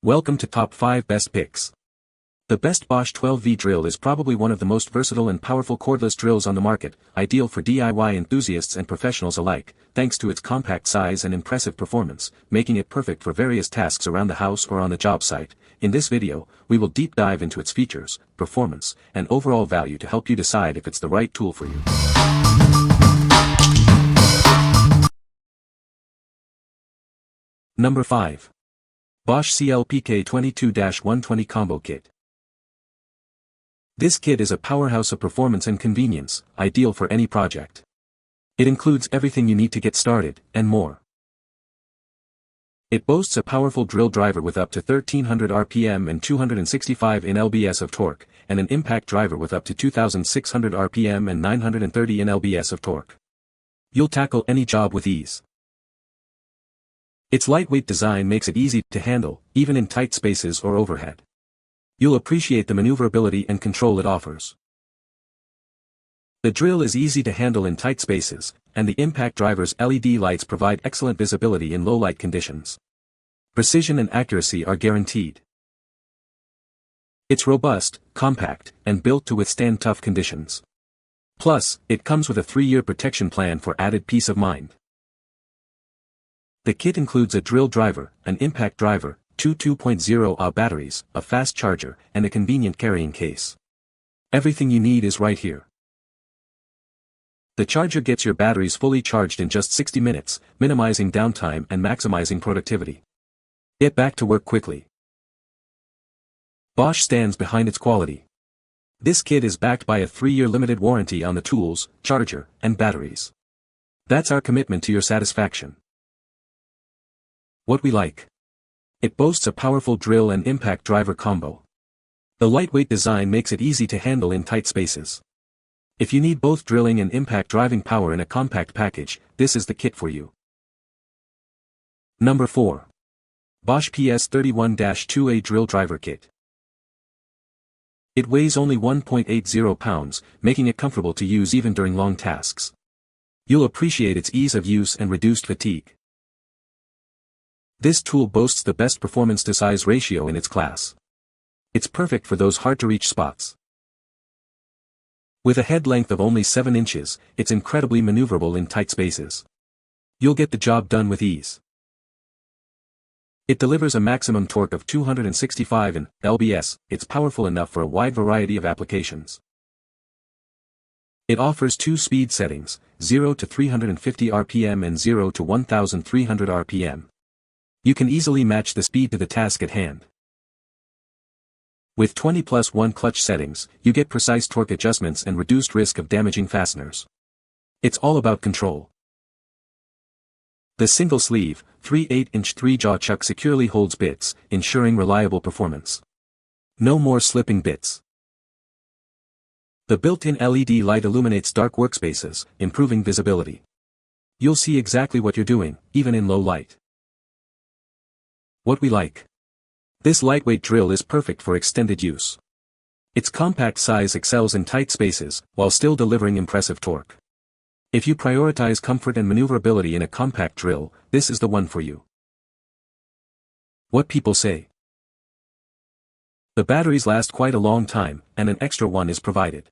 Welcome to Top 5 Best Picks. The best Bosch 12V drill is probably one of the most versatile and powerful cordless drills on the market, ideal for DIY enthusiasts and professionals alike, thanks to its compact size and impressive performance, making it perfect for various tasks around the house or on the job site. In this video, we will deep dive into its features, performance, and overall value to help you decide if it's the right tool for you. Number 5. Bosch CLPK 22-120 Combo Kit. This kit is a powerhouse of performance and convenience, ideal for any project. It includes everything you need to get started, and more. It boasts a powerful drill driver with up to 1300 RPM and 265 Nlbs of torque, and an impact driver with up to 2600 RPM and 930 Nlbs of torque. You'll tackle any job with ease. Its lightweight design makes it easy to handle, even in tight spaces or overhead. You'll appreciate the maneuverability and control it offers. The drill is easy to handle in tight spaces, and the impact driver's LED lights provide excellent visibility in low-light conditions. Precision and accuracy are guaranteed. It's robust, compact, and built to withstand tough conditions. Plus, it comes with a 3-year protection plan for added peace of mind. The kit includes a drill driver, an impact driver, two 2.0Ah batteries, a fast charger, and a convenient carrying case. Everything you need is right here. The charger gets your batteries fully charged in just 60 minutes, minimizing downtime and maximizing productivity. Get back to work quickly. Bosch stands behind its quality. This kit is backed by a 3-year limited warranty on the tools, charger, and batteries. That's our commitment to your satisfaction. What we like. It boasts a powerful drill and impact driver combo. The lightweight design makes it easy to handle in tight spaces. If you need both drilling and impact driving power in a compact package, this is the kit for you. Number 4. Bosch PS31-2A Drill Driver Kit. It weighs only 1.80 pounds, making it comfortable to use even during long tasks. You'll appreciate its ease of use and reduced fatigue. This tool boasts the best performance-to-size ratio in its class. It's perfect for those hard-to-reach spots. With a head length of only 7 inches, it's incredibly maneuverable in tight spaces. You'll get the job done with ease. It delivers a maximum torque of 265 Nlbs. It's powerful enough for a wide variety of applications. It offers 2 speed settings, 0 to 350 RPM and 0 to 1300 RPM. You can easily match the speed to the task at hand. With 20+1 clutch settings, you get precise torque adjustments and reduced risk of damaging fasteners. It's all about control. The single-sleeve, 3/8-inch 3-jaw chuck securely holds bits, ensuring reliable performance. No more slipping bits. The built-in LED light illuminates dark workspaces, improving visibility. You'll see exactly what you're doing, even in low light. What we like. This lightweight drill is perfect for extended use. Its compact size excels in tight spaces, while still delivering impressive torque. If you prioritize comfort and maneuverability in a compact drill, this is the one for you. What people say. The batteries last quite a long time, and an extra one is provided.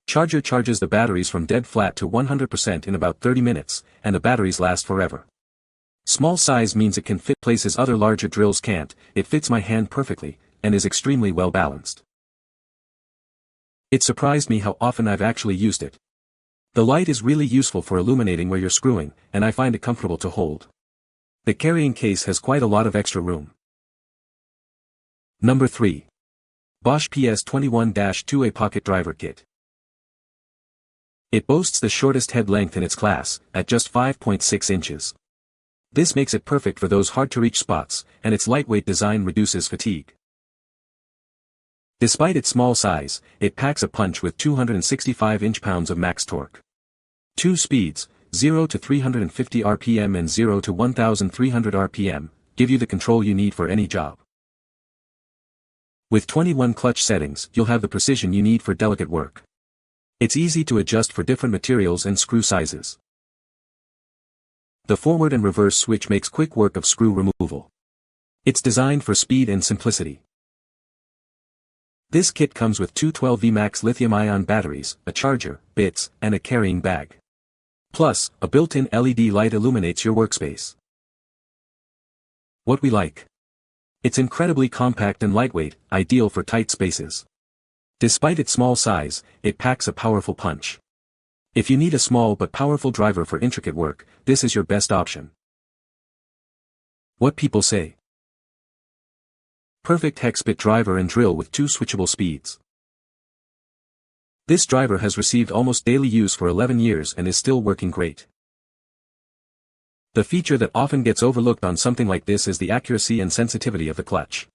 Charger charges the batteries from dead flat to 100% in about 30 minutes, and the batteries last forever. Small size means it can fit places other larger drills can't. It fits my hand perfectly, and is extremely well balanced. It surprised me how often I've actually used it. The light is really useful for illuminating where you're screwing, and I find it comfortable to hold. The carrying case has quite a lot of extra room. Number 3. Bosch PS21-2A Pocket Driver Kit. It boasts the shortest head length in its class, at just 5.6 inches. This makes it perfect for those hard-to-reach spots, and its lightweight design reduces fatigue. Despite its small size, it packs a punch with 265 inch-pounds of max torque. 2 speeds, 0 to 350 RPM and 0 to 1300 RPM, give you the control you need for any job. With 21 clutch settings, you'll have the precision you need for delicate work. It's easy to adjust for different materials and screw sizes. The forward and reverse switch makes quick work of screw removal. It's designed for speed and simplicity. This kit comes with two 12V Max lithium-ion batteries, a charger, bits, and a carrying bag. Plus, a built-in LED light illuminates your workspace. What we like. It's incredibly compact and lightweight, ideal for tight spaces. Despite its small size, it packs a powerful punch. If you need a small but powerful driver for intricate work, this is your best option. What people say. Perfect hex bit driver and drill with 2 switchable speeds. This driver has received almost daily use for 11 years and is still working great. The feature that often gets overlooked on something like this is the accuracy and sensitivity of the clutch.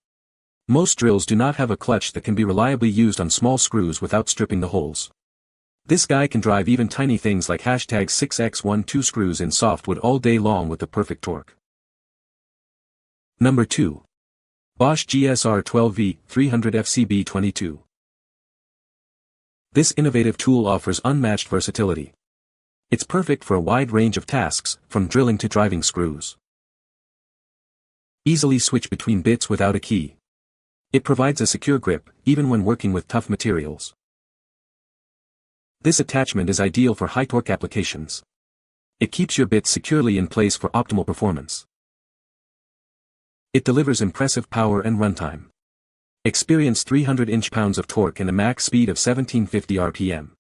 Most drills do not have a clutch that can be reliably used on small screws without stripping the holes. This guy can drive even tiny things like #6x12 screws in softwood all day long with the perfect torque. Number 2. Bosch GSR 12V 300 FCB22. This innovative tool offers unmatched versatility. It's perfect for a wide range of tasks, from drilling to driving screws. Easily switch between bits without a key. It provides a secure grip, even when working with tough materials. This attachment is ideal for high-torque applications. It keeps your bits securely in place for optimal performance. It delivers impressive power and runtime. Experience 300 inch-pounds of torque and a max speed of 1750 rpm.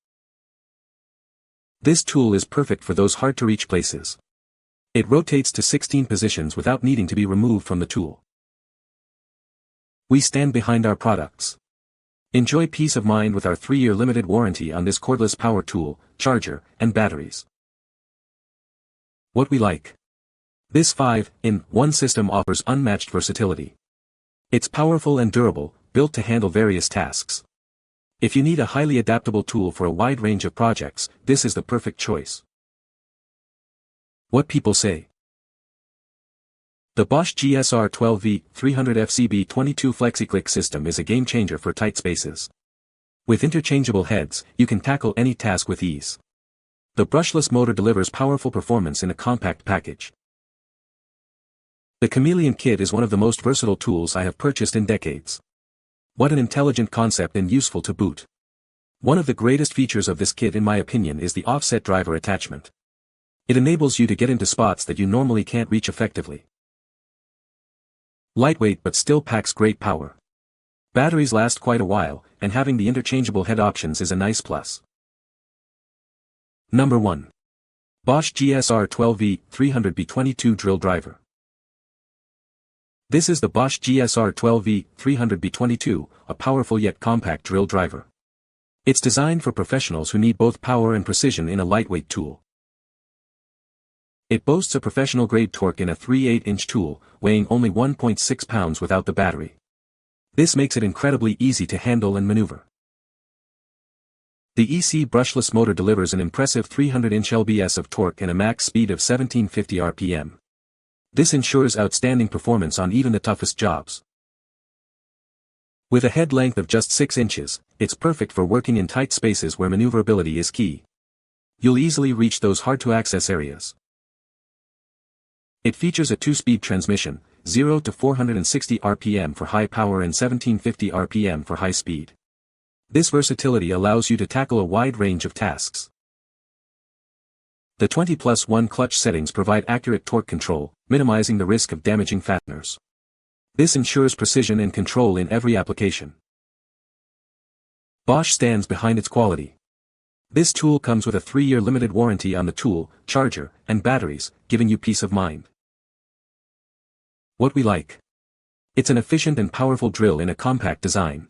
This tool is perfect for those hard-to-reach places. It rotates to 16 positions without needing to be removed from the tool. We stand behind our products. Enjoy peace of mind with our 3-year limited warranty on this cordless power tool, charger, and batteries. What we like. This 5-in-1 system offers unmatched versatility. It's powerful and durable, built to handle various tasks. If you need a highly adaptable tool for a wide range of projects, this is the perfect choice. What people say. The Bosch GSR 12V 300 FCB22 FlexiClick system is a game-changer for tight spaces. With interchangeable heads, you can tackle any task with ease. The brushless motor delivers powerful performance in a compact package. The Chameleon kit is one of the most versatile tools I have purchased in decades. What an intelligent concept and useful to boot. One of the greatest features of this kit in my opinion is the offset driver attachment. It enables you to get into spots that you normally can't reach effectively. Lightweight but still packs great power. Batteries last quite a while, and having the interchangeable head options is a nice plus. Number 1. Bosch GSR 12V 300B22 drill driver. This is the Bosch GSR 12V 300B22, a powerful yet compact drill driver. It's designed for professionals who need both power and precision in a lightweight tool. It boasts a professional-grade torque in a 3/8-inch tool, weighing only 1.6 pounds without the battery. This makes it incredibly easy to handle and maneuver. The EC brushless motor delivers an impressive 300-inch lbs of torque and a max speed of 1750 rpm. This ensures outstanding performance on even the toughest jobs. With a head length of just 6 inches, it's perfect for working in tight spaces where maneuverability is key. You'll easily reach those hard-to-access areas. It features a 2-speed transmission, 0 to 460 rpm for high power and 1750 rpm for high speed. This versatility allows you to tackle a wide range of tasks. The 20+1 clutch settings provide accurate torque control, minimizing the risk of damaging fasteners. This ensures precision and control in every application. Bosch stands behind its quality. This tool comes with a 3-year limited warranty on the tool, charger, and batteries, giving you peace of mind. What we like. It's an efficient and powerful drill in a compact design.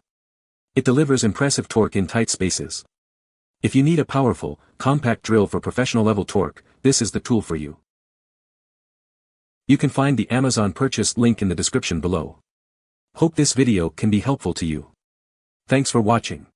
It delivers impressive torque in tight spaces. If you need a powerful, compact drill for professional-level torque, this is the tool for you. You can find the Amazon purchase link in the description below. Hope this video can be helpful to you. Thanks for watching.